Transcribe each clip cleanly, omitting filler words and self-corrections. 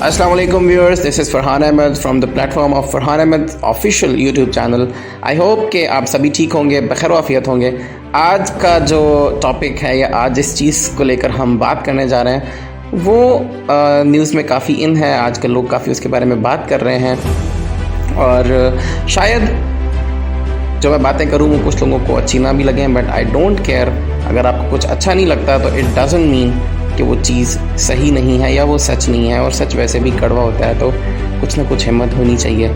Assalamu alaikum viewers, this is Farhan Ahmed from the platform of Farhan Ahmed official YouTube channel. I hope कि आप सभी ठीक होंगे, बखैर आफियत होंगे। आज का जो टॉपिक है या आज जिस चीज़ को लेकर हम बात करने जा रहे हैं वो न्यूज़ में काफ़ी इन है, आजकल लोग काफ़ी उसके बारे में बात कर रहे हैं और शायद जो मैं बातें करूँ वो कुछ लोगों को अच्छी ना भी लगें, बट आई डोंट केयर। अगर आपको कुछ अच्छा नहीं लगता तो इट डजंट मीन कि वो चीज़ सही नहीं है या वो सच नहीं है, और सच वैसे भी कड़वा होता है, तो कुछ ना कुछ हिम्मत होनी चाहिए।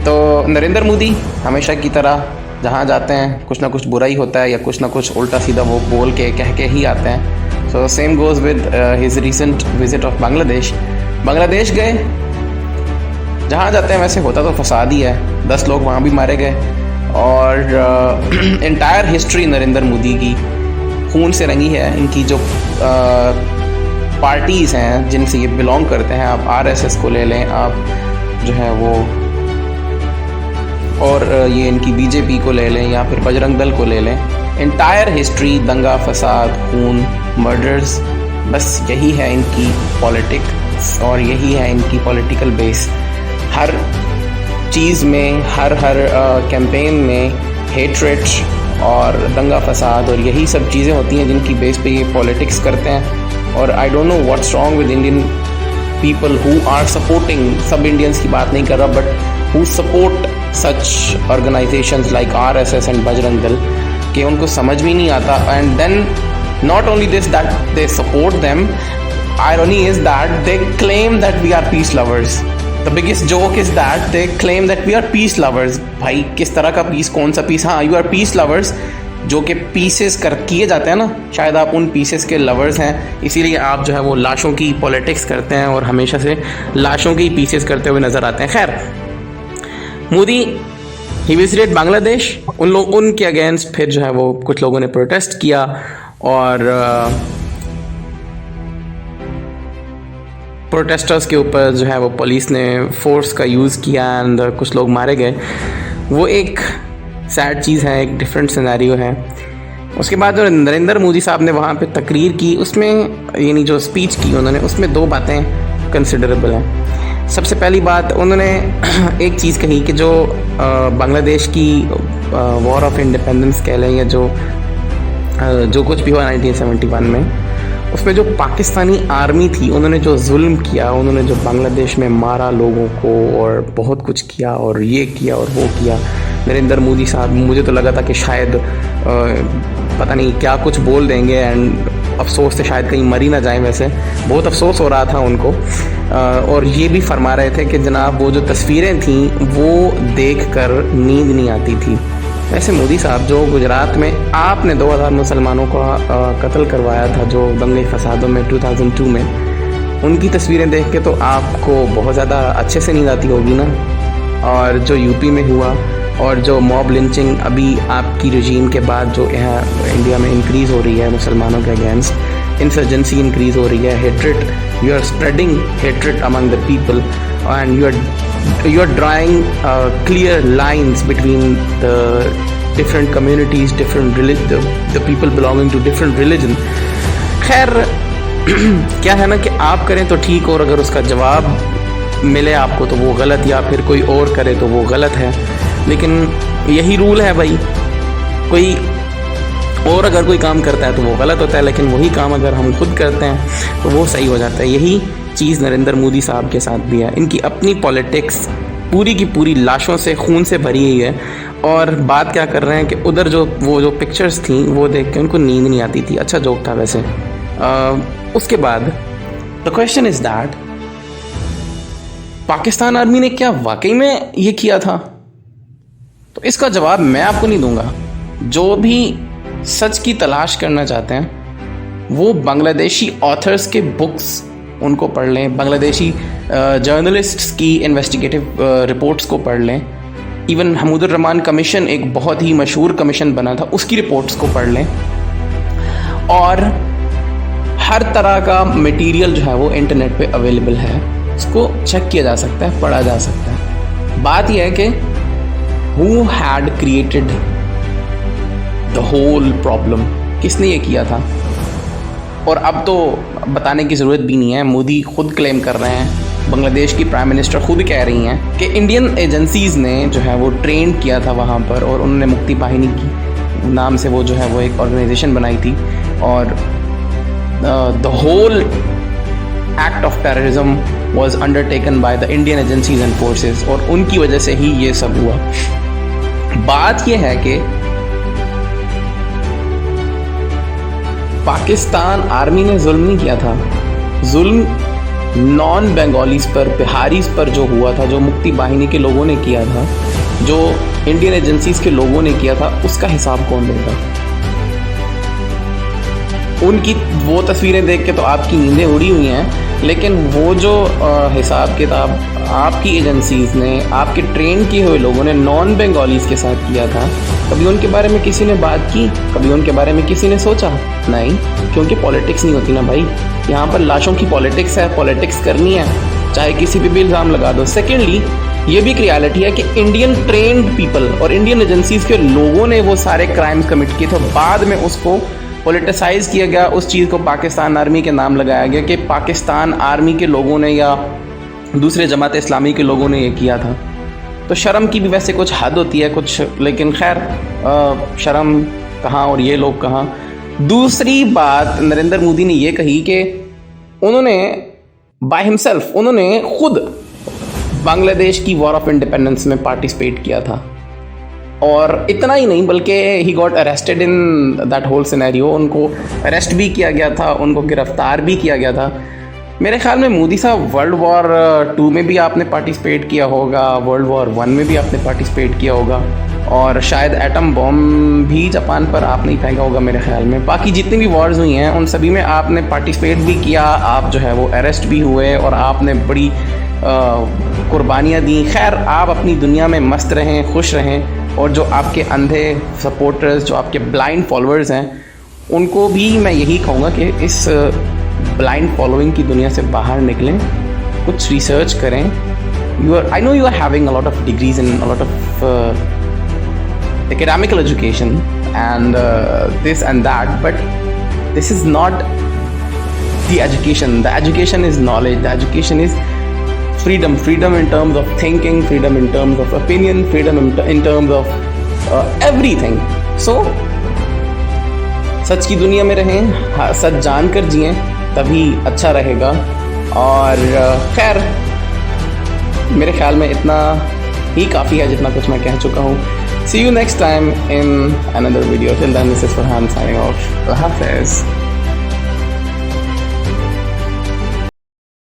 तो नरेंद्र मोदी हमेशा की तरह जहाँ जाते हैं कुछ ना कुछ बुरा ही होता है या कुछ ना कुछ उल्टा सीधा वो बोल के कह के ही आते हैं। So same goes with his recent visit of Bangladesh. Bangladesh गए, जहाँ जाते हैं वैसे होता तो फसाद ही है, 10 लोग वहाँ भी मारे गए और एंटायर हिस्ट्री नरेंद्र मोदी की खून से रंगी है। इनकी जो पार्टीज़ हैं जिनसे ये बिलोंग करते हैं, आप आरएसएस को ले लें, आप जो है वो, और ये इनकी बीजेपी को ले लें या फिर बजरंग दल को ले लें, एंटायर हिस्ट्री दंगा फसाद खून मर्डर्स, बस यही है इनकी पॉलिटिक्स और यही है इनकी पॉलिटिकल बेस। हर चीज़ में हर कैंपेन में हेट्रेट और दंगा फसाद और यही सब चीज़ें होती हैं जिनकी बेस पे ये पॉलिटिक्स करते हैं। और I don't know what's wrong with Indian people who are supporting, सब इंडियंस की बात नहीं कर रहा, but who support such organisations like RSS and Bajrang Dal, कि उनको समझ भी नहीं आता। And then not only this that they support them, irony is that they claim that we are peace lovers. The biggest joke is that they claim that we are peace lovers. भाई किस तरह का piece, कौन सा piece? हाँ, you are peace lovers, जो कि pieces कर किए जाते हैं ना, शायद आप उन पीसेस के लवर्स हैं, इसीलिए आप जो है वो लाशों की पॉलिटिक्स करते हैं और हमेशा से लाशों के ही पीसेस करते हुए नज़र आते हैं। खैर, मोदी ही विजिटेड बांग्लादेश, उनके अगेंस्ट फिर जो है वो कुछ लोगों ने प्रोटेस्ट किया और प्रोटेस्टर्स के ऊपर जो है वो पुलिस ने फोर्स का यूज़ किया एंड कुछ लोग मारे गए। वो एक सैड चीज़ है, एक डिफरेंट सिनेरियो है। उसके बाद जो नरेंद्र मोदी साहब ने वहाँ पे तकरीर की, उसमें यानी जो स्पीच की उन्होंने, उसमें 2 बातें कंसिडरेबल हैं। सबसे पहली बात, उन्होंने एक चीज़ कही कि जो बांग्लादेश की वॉर ऑफ इंडिपेंडेंस कह लें या जो कुछ भी हुआ 1971 में, उसमें जो पाकिस्तानी आर्मी थी उन्होंने जो जुल्म किया, उन्होंने जो बांग्लादेश में मारा लोगों को और बहुत कुछ किया और ये किया और वो किया। नरेंद्र मोदी साहब, मुझे तो लगा था कि शायद पता नहीं क्या कुछ बोल देंगे एंड अफसोस से शायद कहीं मर ही ना जाए। वैसे बहुत अफसोस हो रहा था उनको और ये भी फरमा रहे थे कि जनाब वो जो तस्वीरें थीं वो देखकर नींद नहीं आती थी। वैसे मोदी साहब, जो गुजरात में आपने 2000 मुसलमानों का कत्ल करवाया था जो दंगे फसादों में 2002 में, उनकी तस्वीरें देख के तो आपको बहुत ज़्यादा अच्छे से नींद आती होगी ना। और जो यूपी में हुआ और जो मॉब लिंचिंग अभी आपकी रजीम के बाद जो यहाँ इंडिया में इंक्रीज़ हो रही है मुसलमानों के अगेंस्ट, इंसर्जेंसी इंक्रीज़ हो रही है, hatred, you are spreading hatred among the people and you are drawing clear lines between the different communities, the people belonging to different religion. खैर क्या है ना कि आप करें तो ठीक, और अगर उसका जवाब मिले आपको तो वो गलत, या फिर कोई और करे तो वो गलत है। लेकिन यही रूल है भाई, कोई और अगर कोई काम करता है तो वो गलत होता है, लेकिन वही काम अगर हम खुद करते हैं तो वो सही हो जाता है। यही चीज़ नरेंद्र मोदी साहब के साथ भी है। इनकी अपनी पॉलिटिक्स पूरी की पूरी लाशों से, खून से भरी हुई है। और बात क्या कर रहे हैं कि उधर जो पिक्चर्स थी वो देख के उनको नींद नहीं आती थी। अच्छा जोक था वैसे। उसके बाद the question is that Pakistan army ने क्या वाकई में ये किया था? तो इसका जवाब मैं आपको नहीं दूंगा। जो भी सच की तलाश करना चाहते हैं वो बांग्लादेशी ऑथर्स के बुक्स उनको पढ़ लें, बांग्लादेशी जर्नलिस्ट्स की इन्वेस्टिगेटिव रिपोर्ट्स को पढ़ लें। इवन हमूदुर रहमान कमीशन, एक बहुत ही मशहूर कमीशन बना था, उसकी रिपोर्ट्स को पढ़ लें। और हर तरह का मटेरियल जो है वो इंटरनेट पे अवेलेबल है, उसको चेक किया जा सकता है, पढ़ा जा सकता है। बात यह है कि who had created the whole problem, किसने ये किया था? और अब तो बताने की ज़रूरत भी नहीं है, मोदी खुद क्लेम कर रहे हैं बांग्लादेश की प्राइम मिनिस्टर खुद कह रही हैं कि इंडियन एजेंसीज़ ने जो है वो ट्रेन किया था वहाँ पर, और उन्होंने मुक्ति बाहिनी की नाम से वो जो है वो एक ऑर्गेनाइजेशन बनाई थी, और the whole act of terrorism was undertaken by the Indian agencies and forces, और उनकी वजह से ही ये सब हुआ। बात ये है कि पाकिस्तान आर्मी ने जुल्म नहीं किया था, जुल्म नॉन बंगालीज पर, बिहारीज पर जो हुआ था, जो मुक्ति बाहिनी के लोगों ने किया था, जो इंडियन एजेंसीज के लोगों ने किया था, उसका हिसाब कौन देगा? उनकी वो तस्वीरें देख के तो आपकी नींदें उड़ी हुई हैं, लेकिन वो जो हिसाब किताब आपकी एजेंसीज ने, आपके ट्रेन किए हुए लोगों ने नॉन बंगालीज के साथ किया था, कभी उनके बारे में किसी ने बात की? कभी उनके बारे में किसी ने सोचा? नहीं, क्योंकि पॉलिटिक्स नहीं होती ना भाई। यहाँ पर लाशों की पॉलिटिक्स है, पॉलिटिक्स करनी है, चाहे किसी पे भी इल्ज़ाम लगा दो। सेकेंडली, ये भी एक रियलिटी है कि इंडियन ट्रेन्ड पीपल और इंडियन एजेंसीज के लोगों ने वो सारे क्राइम्स कमिट किए थे, बाद में उसको पॉलिटिसाइज किया गया, उस चीज़ को पाकिस्तान आर्मी के नाम लगाया गया कि पाकिस्तान आर्मी के लोगों ने या दूसरे जमात इस्लामी के लोगों ने ये किया था। तो शर्म की भी वैसे कुछ हद होती है कुछ, लेकिन खैर शर्म कहाँ और ये लोग कहाँ। दूसरी बात नरेंद्र मोदी ने ये कही कि उन्होंने बाय हिमसेल्फ, उन्होंने खुद बांग्लादेश की वॉर ऑफ इंडिपेंडेंस में पार्टिसिपेट किया था, और इतना ही नहीं बल्कि he got arrested in that whole scenario. उनको अरेस्ट भी किया गया था, उनको गिरफ्तार भी किया गया था। मेरे ख्याल में मोदी साहब वर्ल्ड वॉर 2 में भी आपने पार्टिसिपेट किया होगा, वर्ल्ड वॉर 1 में भी आपने पार्टिसिपेट किया होगा, और शायद एटम बॉम्ब भी जापान पर आपने ही फेंका होगा मेरे ख्याल में। बाकी जितनी भी वॉर्स हुई हैं उन सभी में आपने पार्टिसिपेट भी किया, आप जो है वो अरेस्ट भी हुए, और आपने बड़ी कुर्बानियाँ दी। खैर, आप अपनी दुनिया में मस्त रहें, खुश रहें, और जो आपके अंधे सपोर्टर्स, जो आपके ब्लाइंड फॉलोअर्स हैं, उनको भी मैं यही कहूँगा कि इस ब्लाइंड फॉलोइंग की दुनिया से बाहर निकलें, कुछ रिसर्च करें। I know you are having a lot of degrees in a lot of academical education and this and that, but this is not the education. The education is knowledge. The education is freedom in terms of thinking, freedom in terms of opinion, freedom in terms of everything. So सच की दुनिया में रहें, सच जानकर जिएं, तभी अच्छा रहेगा। और खैर, मेरे ख्याल में इतना ही काफ़ी है जितना कुछ मैं कह चुका हूँ। See you next time in another video. Till then, this is Farhan signing off. Allah Hafiz.